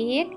1,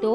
2,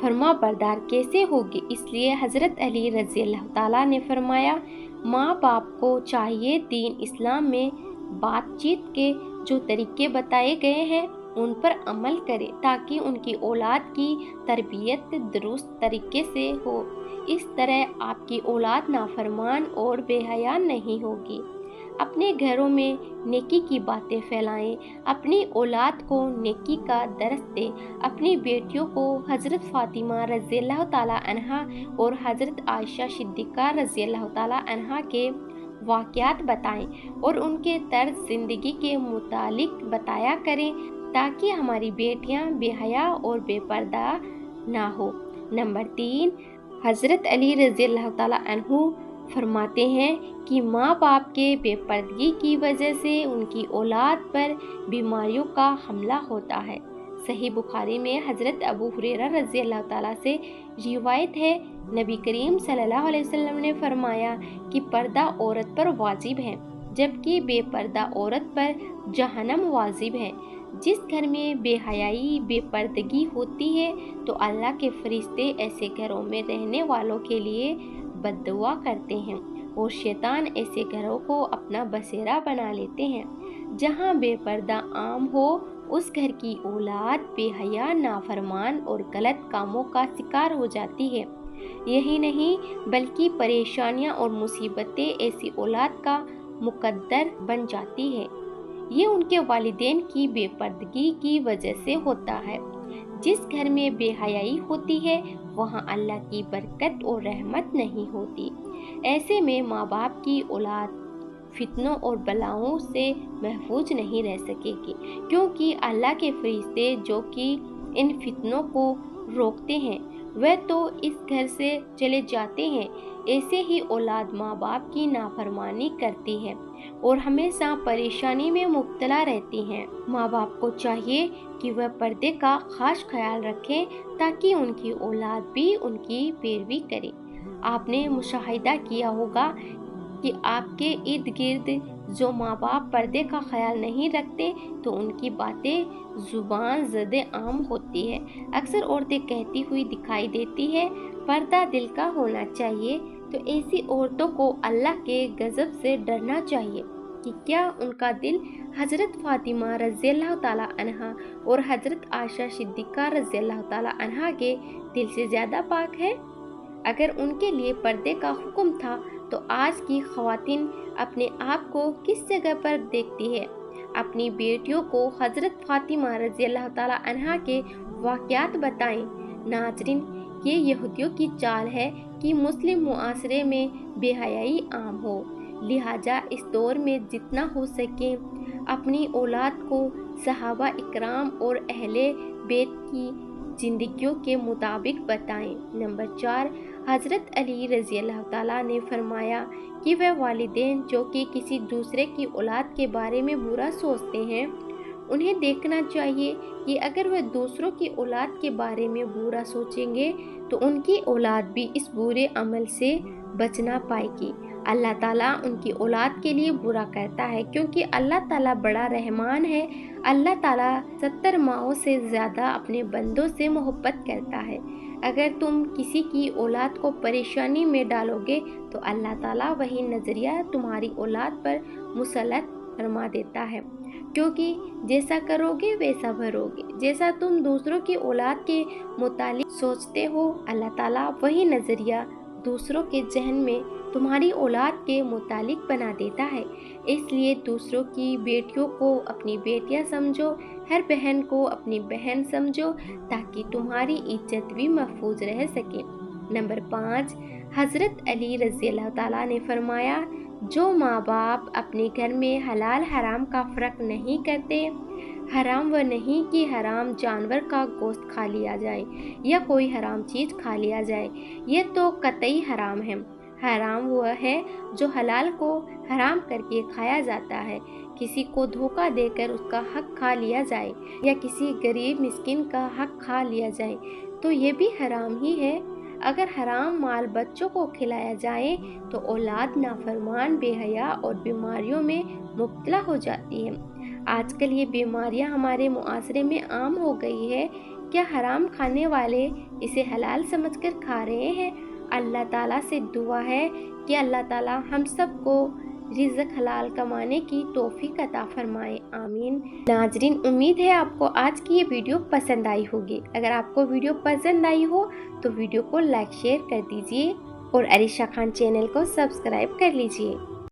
فرما بردار کیسے ہوگے؟ اس لیے حضرت علی رضی اللہ تعالیٰ نے فرمایا ماں باپ کو چاہیے دین اسلام میں بات چیت کے جو طریقے بتائے گئے ہیں ان پر عمل کرے تاکہ ان کی اولاد کی تربیت درست طریقے سے ہو۔ اس طرح آپ کی اولاد نافرمان اور بے حیا نہیں ہوگی۔ اپنے گھروں میں نیکی کی باتیں پھیلائیں، اپنی اولاد کو نیکی کا درس دیں، اپنی بیٹیوں کو حضرت فاطمہ رضی اللہ تعالیٰ عنہا اور حضرت عائشہ صدیقہ رضی اللہ تعالیٰ عنہا کے واقعات بتائیں اور ان کے طرز زندگی کے متعلق بتایا کریں تاکہ ہماری بیٹیاں بے حیا اور بے پردہ نہ ہو۔ نمبر 3، حضرت علی رضی اللہ تعالیٰ عنہ فرماتے ہیں کہ ماں باپ کے بے پردگی کی وجہ سے ان کی اولاد پر بیماریوں کا حملہ ہوتا ہے۔ صحیح بخاری میں حضرت ابو ہریرہ رضی اللہ تعالیٰ سے روایت ہے، نبی کریم صلی اللہ علیہ وسلم نے فرمایا کہ پردہ عورت پر واجب ہے جبکہ بے پردہ عورت پر جہنم واجب ہے۔ جس گھر میں بے حیائی بے پردگی ہوتی ہے تو اللہ کے فرشتے ایسے گھروں میں رہنے والوں کے لیے بد دعا کرتے ہیں اور شیطان ایسے گھروں کو اپنا بسیرا بنا لیتے ہیں۔ جہاں بے پردہ عام ہو اس گھر کی اولاد بے حیا، نافرمان اور غلط کاموں کا شکار ہو جاتی ہے۔ یہی نہیں بلکہ پریشانیاں اور مصیبتیں ایسی اولاد کا مقدر بن جاتی ہے۔ یہ ان کے والدین کی بے پردگی کی وجہ سے ہوتا ہے۔ جس گھر میں بے حیائی ہوتی ہے وہاں اللہ کی برکت اور رحمت نہیں ہوتی۔ ایسے میں ماں باپ کی اولاد فتنوں اور بلاؤں سے محفوظ نہیں رہ سکے گی، کیونکہ اللہ کے فرشتے جو کہ ان فتنوں کو روکتے ہیں وہ تو اس گھر سے چلے جاتے ہیں۔ ایسے ہی اولاد ماں باپ کی نافرمانی کرتی ہے اور ہمیشہ پریشانی میں مبتلا رہتی ہیں۔ ماں باپ کو چاہیے کہ وہ پردے کا خاص خیال رکھیں تاکہ ان کی اولاد بھی ان کی پیروی کرے۔ آپ نے مشاہدہ کیا ہوگا کہ آپ کے ارد گرد جو ماں باپ پردے کا خیال نہیں رکھتے تو ان کی باتیں زبان زد عام ہوتی ہے۔ اکثر عورتیں کہتی ہوئی دکھائی دیتی ہے پردہ دل کا ہونا چاہیے، تو ایسی عورتوں کو اللہ کے غضب سے ڈرنا چاہیے کہ کیا ان کا دل حضرت فاطمہ رضی اللہ تعالیٰ عنہا اور حضرت عائشہ صدیقہ رضی اللہ تعالیٰ عنہا کے دل سے زیادہ پاک ہے؟ اگر ان کے لیے پردے کا حکم تھا تو آج کی خواتین اپنے آپ کو کس جگہ پر دیکھتی ہے؟ اپنی بیٹیوں کو حضرت فاطمہ رضی اللہ تعالیٰ عنہا کے واقعات بتائیں۔ ناظرین، یہ یہودیوں کی چال ہے کہ مسلم معاشرے میں بے حیائی عام ہو، لہٰذا اس دور میں جتنا ہو سکے اپنی اولاد کو صحابہ اکرام اور اہل بیت کی زندگیوں کے مطابق بتائیں۔ نمبر 4، حضرت علی رضی اللہ تعالیٰ نے فرمایا کہ وہ والدین جو کہ کسی دوسرے کی اولاد کے بارے میں برا سوچتے ہیں انہیں دیکھنا چاہیے کہ اگر وہ دوسروں کی اولاد کے بارے میں برا سوچیں گے تو ان کی اولاد بھی اس برے عمل سے بچ نہ پائے گی۔ اللہ تعالیٰ ان کی اولاد کے لیے برا کرتا ہے کیونکہ اللہ تعالیٰ بڑا رحمان ہے۔ اللہ تعالیٰ 70 ماؤں سے زیادہ اپنے بندوں سے محبت کرتا ہے۔ اگر تم کسی کی اولاد کو پریشانی میں ڈالو گے تو اللہ تعالیٰ وہی نظریہ تمہاری اولاد پر مسلط فرما دیتا ہے، کیونکہ جیسا کرو گے ویسا بھرو گے۔ جیسا تم دوسروں کی اولاد کے متعلق سوچتے ہو اللہ تعالیٰ وہی نظریہ دوسروں کے ذہن میں تمہاری اولاد کے متعلق بنا دیتا ہے۔ اس لیے دوسروں کی بیٹیوں کو اپنی بیٹیاں سمجھو، ہر بہن کو اپنی بہن سمجھو تاکہ تمہاری عزت بھی محفوظ رہ سکے۔ نمبر 5، حضرت علی رضی اللہ تعالیٰ نے فرمایا جو ماں باپ اپنے گھر میں حلال حرام کا فرق نہیں کرتے، حرام وہ نہیں کہ حرام جانور کا گوشت کھا لیا جائے یا کوئی حرام چیز کھا لیا جائے، یہ تو قطعی حرام ہے۔ حرام وہ ہے جو حلال کو حرام کر کے کھایا جاتا ہے، کسی کو دھوکہ دے کر اس کا حق کھا لیا جائے یا کسی غریب مسکین کا حق کھا لیا جائے تو یہ بھی حرام ہی ہے۔ اگر حرام مال بچوں کو کھلایا جائے تو اولاد نافرمان، بے حیا اور بیماریوں میں مبتلا ہو جاتی ہے۔ آج کل یہ بیماریاں ہمارے معاشرے میں عام ہو گئی ہے۔ کیا حرام کھانے والے اسے حلال سمجھ کر کھا رہے ہیں؟ اللہ تعالیٰ سے دعا ہے کہ اللہ تعالیٰ ہم سب کو رزق حلال کمانے کی توفیق عطا فرمائے، آمین۔ ناظرین، امید ہے آپ کو آج کی یہ ویڈیو پسند آئی ہوگی۔ اگر آپ کو ویڈیو پسند آئی ہو تو ویڈیو کو لائک شیئر کر دیجئے اور عریشہ خان چینل کو سبسکرائب کر لیجئے۔